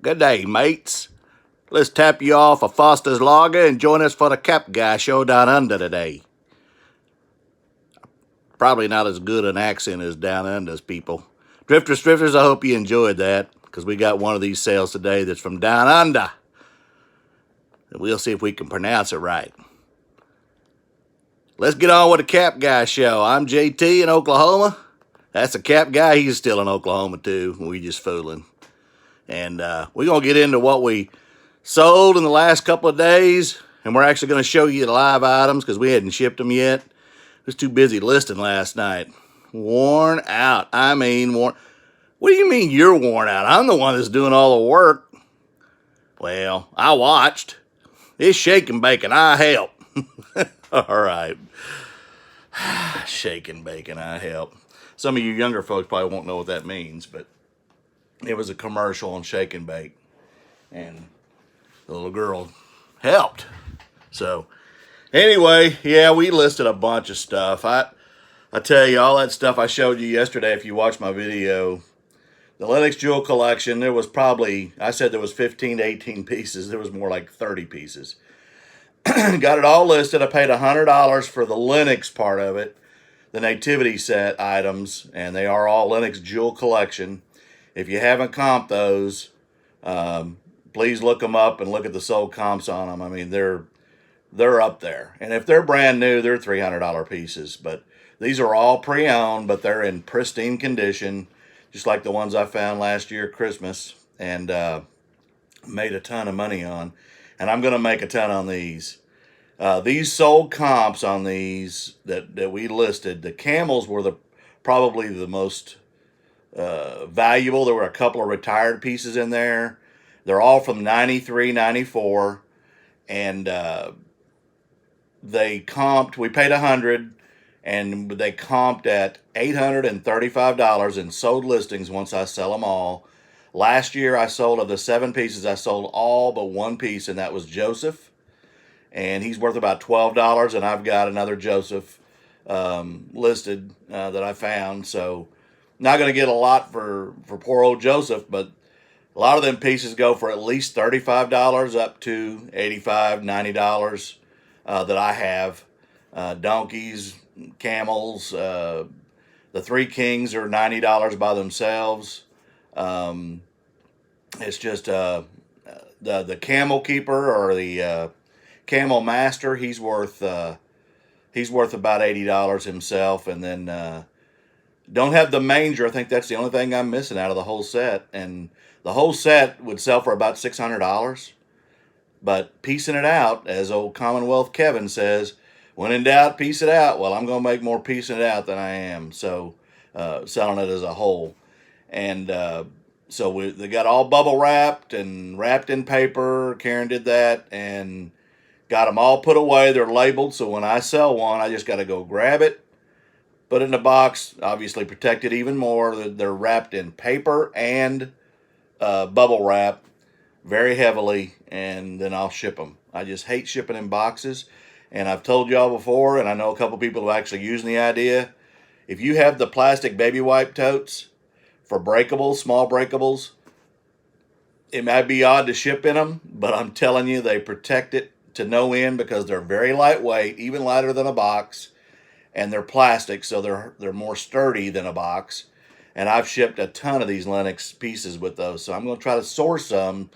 Good day, mates. Let's tap you off a Foster's Lager and join us for the Cap Guy Show down under today. Probably not as good an accent as down under's people. Drifters, I hope you enjoyed that, because we got one of these sales today that's from down under. And we'll see if we can pronounce it right. Let's get on with the Cap Guy Show. I'm JT in Oklahoma. That's the Cap Guy. He's still in Oklahoma, too. We just fooling. And we're going to get into what we sold in the last couple of days. And we're actually going to show you the live items because we hadn't shipped them yet. I was too busy listing last night. Worn out. I mean, worn. What do you mean you're worn out? I'm the one that's doing all the work. Well, I watched. It's shake and bake, and I help. All right. Shake and bake, and I help. Some of you younger folks probably won't know what that means, but it was a commercial on Shake and Bake, and the little girl helped. So, anyway, yeah, we listed a bunch of stuff. I tell you, all that stuff I showed you yesterday, if you watched my video, the Lennox Jewel Collection, there was probably, I said there was 15 to 18 pieces. There was more like 30 pieces. Got it all listed. I paid $100 for the Lennox part of it, the Nativity set items, and they are all Lennox Jewel Collection. If you haven't comped those, please look them up and look at the sold comps on them. I mean, they're up there. And if they're brand new, they're $300 pieces. But these are all pre-owned, but they're in pristine condition, just like the ones I found last year at Christmas and made a ton of money on. And I'm going to make a ton on these. These sold comps on these that we listed, the camels were probably the most valuable. There were a couple of retired pieces in there. They're all from 93, 94. And they comped, we paid $100, and they comped at $835 in sold listings once I sell them all. Last year, I sold, of the 7 pieces, I sold all but one piece, and that was Joseph. And he's worth about $12, and I've got another Joseph listed that I found. So, not going to get a lot for poor old Joseph, but a lot of them pieces go for at least $35 up to $85, $90 that I have. Donkeys, camels, the 3 kings are $90 by themselves. It's just the camel keeper or the camel master. He's worth about $80 himself, and then don't have the manger. I think that's the only thing I'm missing out of the whole set, and the whole set would sell for about $600. But piecing it out, as old Commonwealth Kevin says, when in doubt, piece it out. Well, I'm going to make more piecing it out than I am, so selling it as a whole. And so they got all bubble wrapped and wrapped in paper. Karen did that and got them all put away. They're labeled, so when I sell one, I just got to go grab it, put it in a box, obviously protect it even more. They're wrapped in paper and bubble wrap very heavily, and then I'll ship them. I just hate shipping in boxes, and I've told y'all before, and I know a couple people who actually using the idea. If you have the plastic baby wipe totes for breakables, small breakables, it might be odd to ship in them, but I'm telling you, they protect it to no end because they're very lightweight, even lighter than a box, and they're plastic, so they're more sturdy than a box. And I've shipped a ton of these Lennox pieces with those, so I'm going to try to source some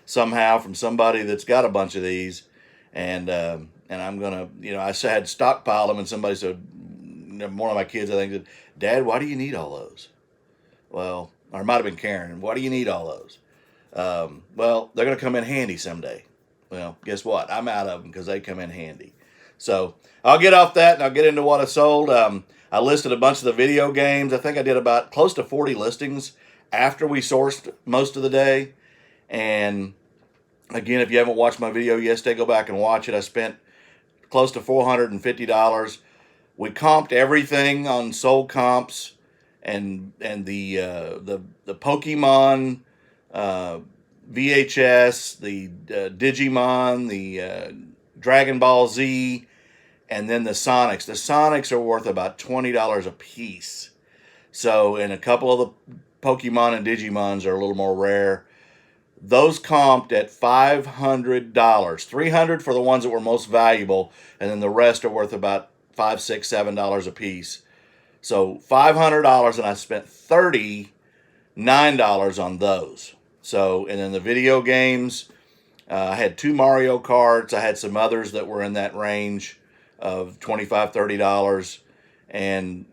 somehow from somebody that's got a bunch of these, and I'm going to, I had stockpiled them, and somebody said, one of my kids, I think, said, "Dad, why do you need all those?" Well, or it might have been Karen. "Why do you need all those?" Well, they're going to come in handy someday. Well, guess what? I'm out of them because they come in handy. So I'll get off that and I'll get into what I sold. I listed a bunch of the video games. I think I did about close to 40 listings after we sourced most of the day. And again, if you haven't watched my video yesterday, go back and watch it. I spent close to $450. We comped everything on sold comps, and the Pokemon VHS, the Digimon, the Dragon Ball Z, and then the Sonics. The Sonics are worth about $20 a piece. So, and a couple of the Pokemon and Digimons are a little more rare. Those comped at $500, 300 for the ones that were most valuable, and then the rest are worth about $5, $6, $7 a piece. So $500, and I spent $39 on those. So, and then the video games, I had 2 Mario Karts. I had some others that were in that range of $25, $30. And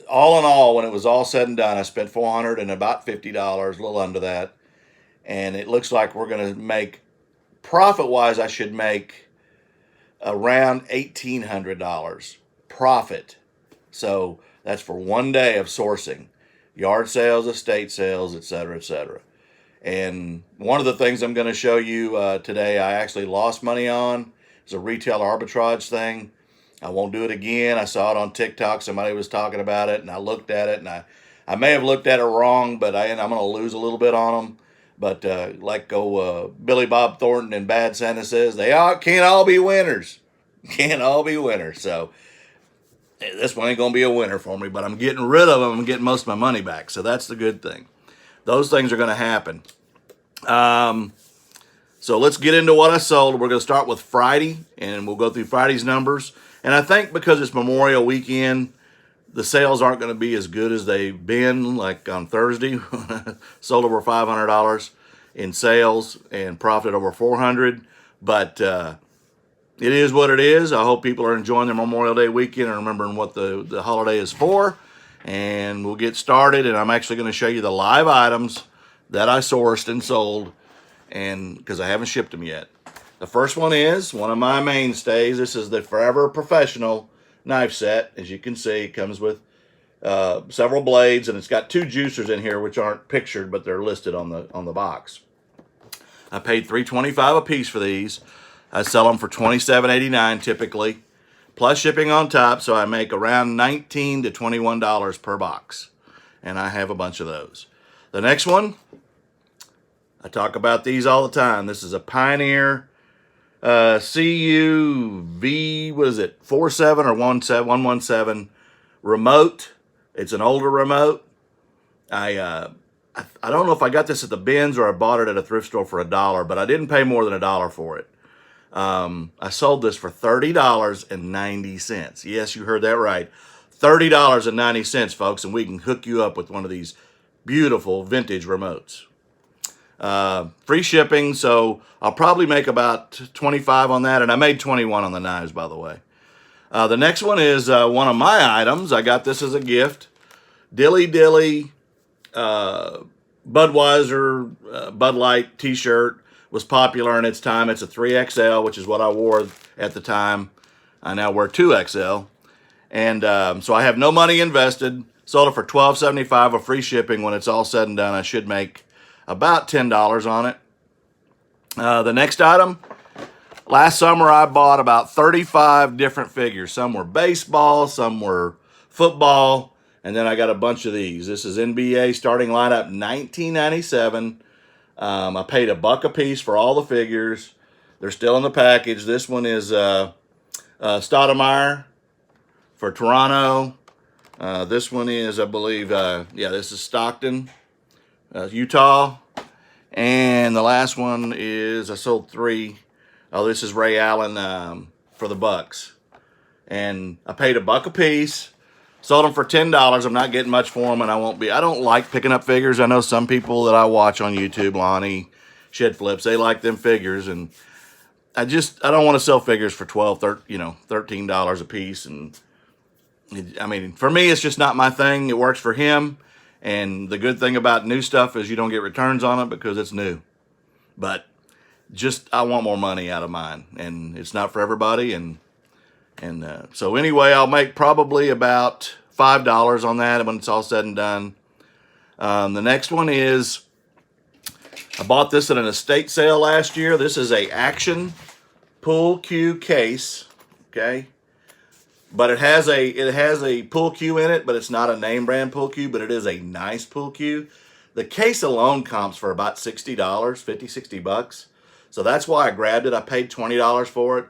all in all, when it was all said and done, I spent $400 and about $50, a little under that. And it looks like we're going to make, profit-wise, I should make around $1,800 profit. So that's for one day of sourcing. Yard sales, estate sales, etc., etc. And one of the things I'm going to show you today, I actually lost money on. It's a retail arbitrage thing. I won't do it again. I saw it on TikTok. Somebody was talking about it, and I looked at it, and I may have looked at it wrong, but I'm going to lose a little bit on them. But Billy Bob Thornton in Bad Santa says, they can't all be winners. Can't all be winners. So this one ain't going to be a winner for me, but I'm getting rid of them. I'm getting most of my money back. So that's the good thing. Those things are going to happen. So let's get into what I sold. We're going to start with Friday, and we'll go through Friday's numbers. And I think because it's Memorial Weekend, the sales aren't going to be as good as they've been, like on Thursday. Sold over $500 in sales and profit over $400. But it is what it is. I hope people are enjoying their Memorial Day weekend and remembering what the holiday is for. And we'll get started. And I'm actually going to show you the live items that I sourced and sold, and because I haven't shipped them yet. The first one is one of my mainstays. This is the Forever Professional knife set. As you can see, it comes with several blades, and it's got 2 juicers in here, which aren't pictured, but they're listed on the box. I paid $3.25 a piece for these. I sell them for $27.89 typically, plus shipping on top, so I make around $19 to $21 per box, and I have a bunch of those. The next one, I talk about these all the time. This is a Pioneer CUV, what is it, 47 or 117 remote. It's an older remote. I don't know if I got this at the bins or I bought it at a thrift store for $1, but I didn't pay more than $1 for it. I sold this for $30.90. Yes, you heard that right. $30.90, folks, and we can hook you up with one of these beautiful vintage remotes. Free shipping, so I'll probably make about 25 on that, and I made 21 on the knives, by the way. The next one is one of my items. I got this as a gift. Dilly Dilly Budweiser Bud Light t-shirt was popular in its time. It's a 3XL, which is what I wore at the time. I now wear 2XL. And so I have no money invested. Sold it for $12.75 with free shipping. When it's all said and done, I should make about $10 on it. The next item, last summer I bought about 35 different figures. Some were baseball, some were football, and then I got a bunch of these. This is NBA starting lineup 1997. I paid $1 a piece for all the figures. They're still in the package. This one is Stoudemire for Toronto. This one is, I believe, this is Stockton, Utah. And the last one is, I sold 3. Oh, this is Ray Allen for the Bucks. And I paid $1 a piece. Sold them for $10. I'm not getting much for them, and I don't like picking up figures. I know some people that I watch on YouTube, Lonnie, Shed Flips, they like them figures, and I don't want to sell figures for $13 a piece. And I mean, for me, it's just not my thing. It works for him. And the good thing about new stuff is you don't get returns on it because it's new. But I want more money out of mine, and it's not for everybody. And so anyway, I'll make probably about $5 on that when it's all said and done. The next one is, I bought this at an estate sale last year. This is a Action Pool Cue case, okay? But it has a pool cue in it, but it's not a name brand pool cue, but it is a nice pool cue. The case alone comps for about $60, $50-$60. So that's why I grabbed it. I paid $20 for it.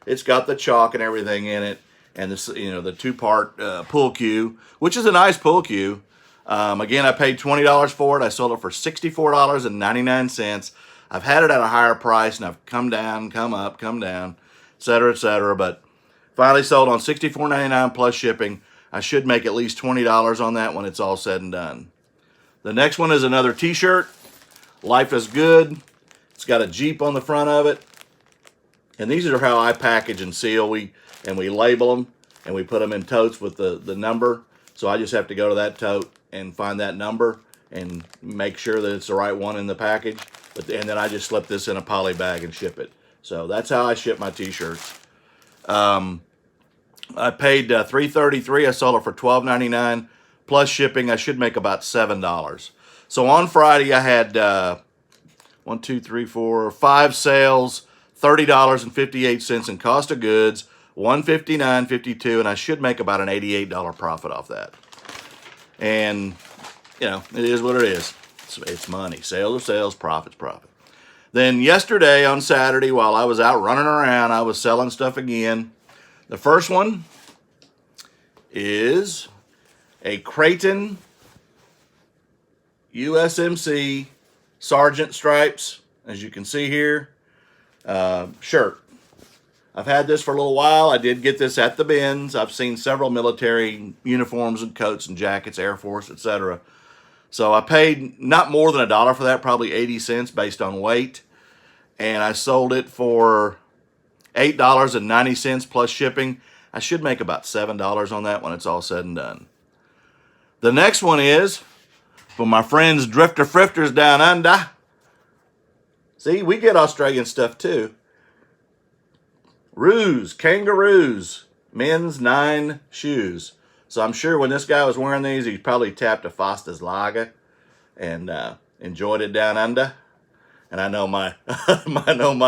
It's got the chalk and everything in it, and this, the 2-part pool cue, which is a nice pool cue. Again, I paid $20 for it. I sold it for $64.99. I've had it at a higher price, and I've come down, come up, come down, etc., etc. But finally sold on $64.99 plus shipping. I should make at least $20 on that when it's all said and done. The next one is another t-shirt. Life is Good. It's got a Jeep on the front of it. And these are how I package and seal. We label them, and we put them in totes with the number. So I just have to go to that tote and find that number and make sure that it's the right one in the package. And then I just slip this in a poly bag and ship it. So that's how I ship my t-shirts. I paid $3.33. I sold it for $12.99 plus shipping. I should make about $7. So on Friday I had 5 sales, $30.58 in cost of goods, $159.52, and I should make about an $88 profit off that. And you know, it is what it is. It's money. Sales are sales, profit's profit. Then yesterday on Saturday, while I was out running around, I was selling stuff again. The first one is a Creighton USMC Sergeant Stripes, as you can see here, shirt. I've had this for a little while. I did get this at the bins. I've seen several military uniforms and coats and jackets, Air Force, etc. So I paid not more than $1 for that, probably 80 cents based on weight. And I sold it for $8.90 plus shipping. I should make about $7 on that when it's all said and done. The next one is for my friends Drifter Frifters down under. See, we get Australian stuff too. Roos, Kangaroos, men's 9 shoes. So I'm sure when this guy was wearing these, he probably tapped a Foster's Lager and enjoyed it down under. And I know my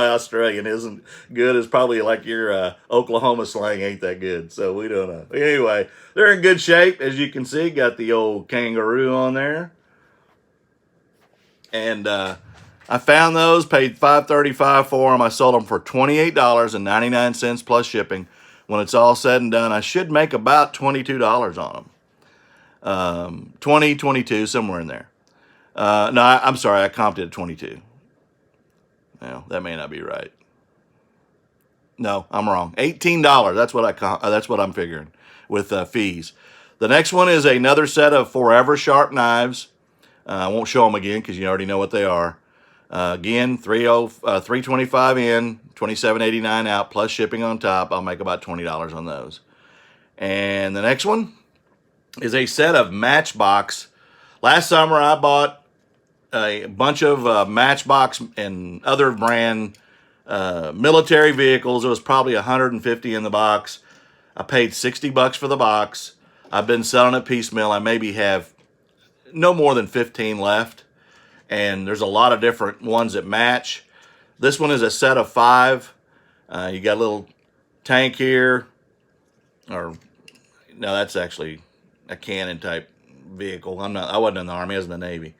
Australian isn't good. It's probably like your Oklahoma slang ain't that good. So we don't know. Anyway, they're in good shape. As you can see, got the old kangaroo on there. And I found those, paid $5.35 for them. I sold them for $28.99 plus shipping. When it's all said and done, I should make about $22 on them. 20, 22, somewhere in there. No, I'm sorry, I comped it at 22. Well, that may not be right. No, I'm wrong. $18. That's what I'm figuring with fees. The next one is another set of Forever Sharp knives. I won't show them again because you already know what they are. Again, $3.25 in, $27.89 out plus shipping on top. I'll make about $20 on those. And the next one is a set of Matchbox. Last summer I bought a bunch of Matchbox and other brand military vehicles. It was probably 150 in the box. I paid $60 for the box. I've been selling it piecemeal. I maybe have no more than 15 left. And there's a lot of different ones that match. This one is a set of 5. You got a little tank here. Or, no, that's actually a cannon type vehicle. I wasn't in the Army, I was in the Navy.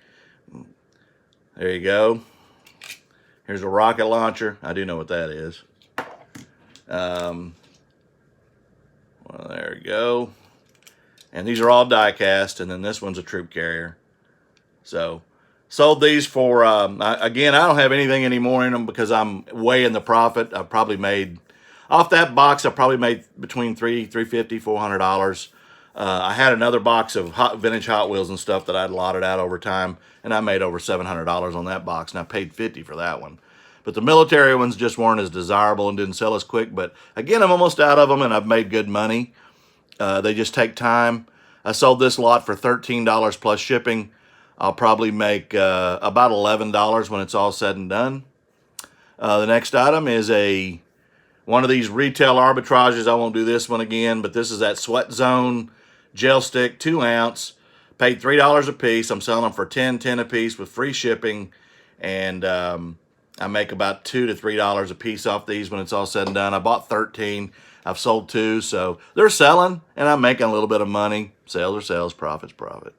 There you go. Here's a rocket launcher. I do know what that is. Well, there you go. And these are all die cast, and then this one's a troop carrier. So, sold these for, again, I don't have anything anymore in them because I'm way in the profit. I probably made, off that box, I probably made between $350, $400. I had another box of vintage Hot Wheels and stuff that I'd lotted out over time, and I made over $700 on that box, and I paid $50 for that one. But the military ones just weren't as desirable and didn't sell as quick. But again, I'm almost out of them, and I've made good money. They just take time. I sold this lot for $13 plus shipping. I'll probably make about $11 when it's all said and done. The next item is one of these retail arbitrages. I won't do this one again, but this is that Sweat Zone gel stick, 2 ounce. Paid $3 a piece. I'm selling them for $10 a piece with free shipping. And I make about $2 to $3 a piece off these when it's all said and done. I bought 13. I've sold 2. So they're selling, and I'm making a little bit of money. Sales are sales, profit's profit.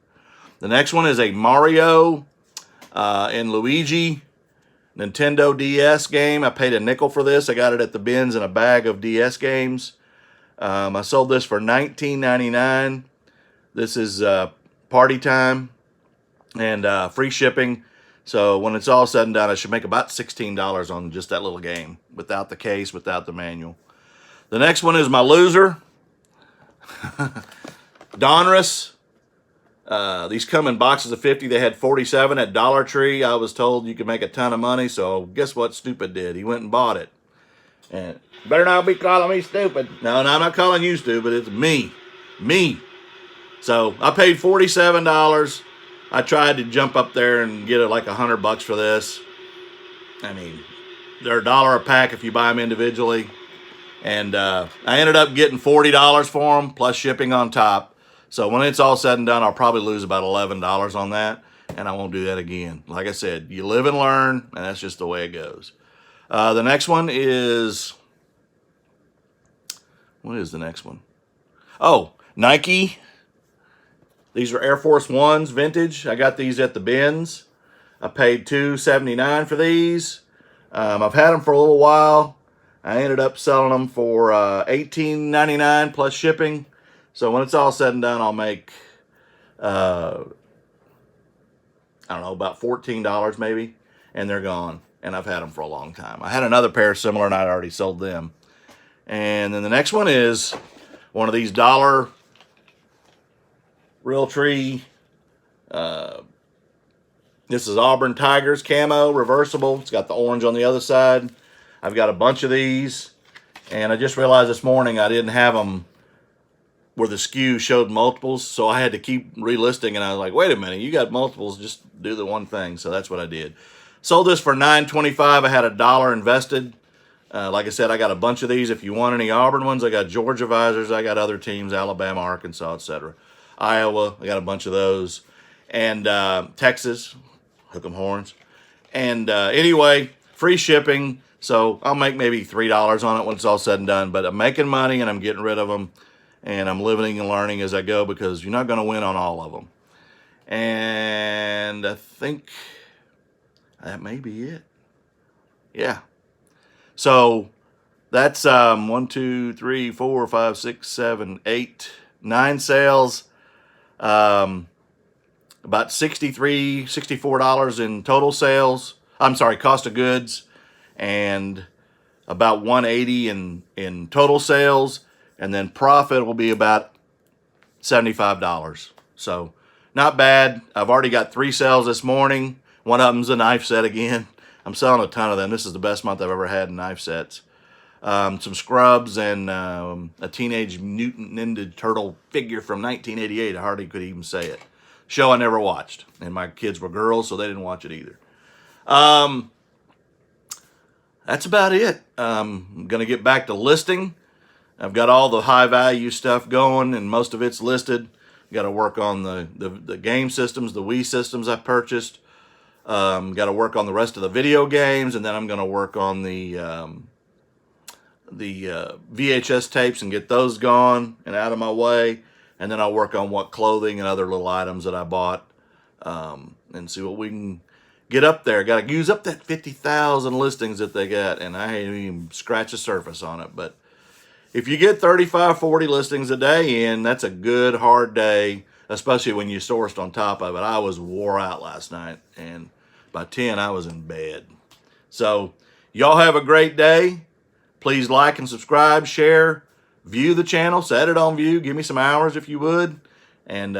The next one is a Mario and Luigi Nintendo DS game. I paid $0.05 for this. I got it at the bins in a bag of DS games. I sold this for $19.99. This is party time and free shipping. So when it's all said and done, I should make about $16 on just that little game, without the case, without the manual. The next one is my loser, Donruss. These come in boxes of 50. They had 47 at Dollar Tree. I was told you could make a ton of money, so guess what Stupid did? He went and bought it. And better not be calling me stupid. No, I'm not calling you stupid. It's me. So I paid $47. I tried to jump up there and get it like $100 for this. I mean, they're $1 a pack if you buy them individually. And I ended up getting $40 for them, plus shipping on top. So when it's all said and done, I'll probably lose about $11 on that, and I won't do that again. Like I said, you live and learn, and that's just the way it goes. The next one is... What is the next one? Oh, Nike. These are Air Force Ones, vintage. I got these at the bins. I paid $2.79 for these. I've had them for a little while. I ended up selling them for $18.99 plus shipping. So when it's all said and done, I'll make, I don't know, about $14 maybe. And they're gone. And I've had them for a long time. I had another pair similar, and I'd already sold them. And then the next one is one of these dollar Realtree. This is Auburn Tigers camo, reversible. It's got the orange on the other side. I've got a bunch of these. And I just realized this morning I didn't have them where the SKU showed multiples. So I had to keep relisting. And I was like, wait a minute, you got multiples. Just do the one thing. So that's what I did. Sold this for $9.25. I had $1 invested. Like I said, I got a bunch of these. If you want any Auburn ones, I got Georgia visors. I got other teams, Alabama, Arkansas, etc. Iowa, I got a bunch of those. And Texas, hook 'em horns. And anyway, free shipping. So I'll make maybe $3 on it when it's all said and done. But I'm making money, and I'm getting rid of them. And I'm living and learning as I go, because you're not going to win on all of them. And I think that may be it. Yeah. So that's 1, 2, 3, 4, 5, 6, 7, 8, 9 sales. About $64 in total sales. I'm sorry, cost of goods, and about $180 in total sales, and then profit will be about $75. So not bad. I've already got 3 sales this morning. One of them's a knife set again. I'm selling a ton of them. This is the best month I've ever had in knife sets. Some scrubs and a Teenage Mutant Ninja Turtle figure from 1988. I hardly could even say it. Show I never watched. And my kids were girls, so they didn't watch it either. That's about it. I'm going to get back to listing. I've got all the high value stuff going, and most of it's listed. Got to work on the game systems, the Wii systems I purchased. Got to work on the rest of the video games, and then I'm going to work on the VHS tapes and get those gone and out of my way. And then I'll work on what clothing and other little items that I bought, and see what we can get up there. Got to use up that 50,000 listings that they got, and I ain't even scratched the surface on it. But if you get 35, 40 listings a day in, that's a good, hard day, especially when you sourced on top of it. I was wore out last night, and by 10, I was in bed. So y'all have a great day. Please like and subscribe, share, view the channel, set it on view. Give me some hours if you would, and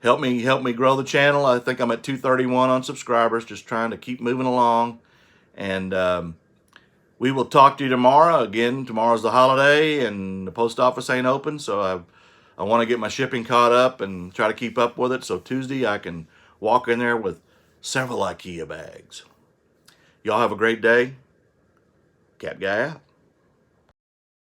help me grow the channel. I think I'm at 231 on subscribers, just trying to keep moving along. And we will talk to you tomorrow. Again, tomorrow's the holiday, and the post office ain't open, so I want to get my shipping caught up and try to keep up with it, so Tuesday I can walk in there with several IKEA bags. Y'all have a great day. Cap Guy out.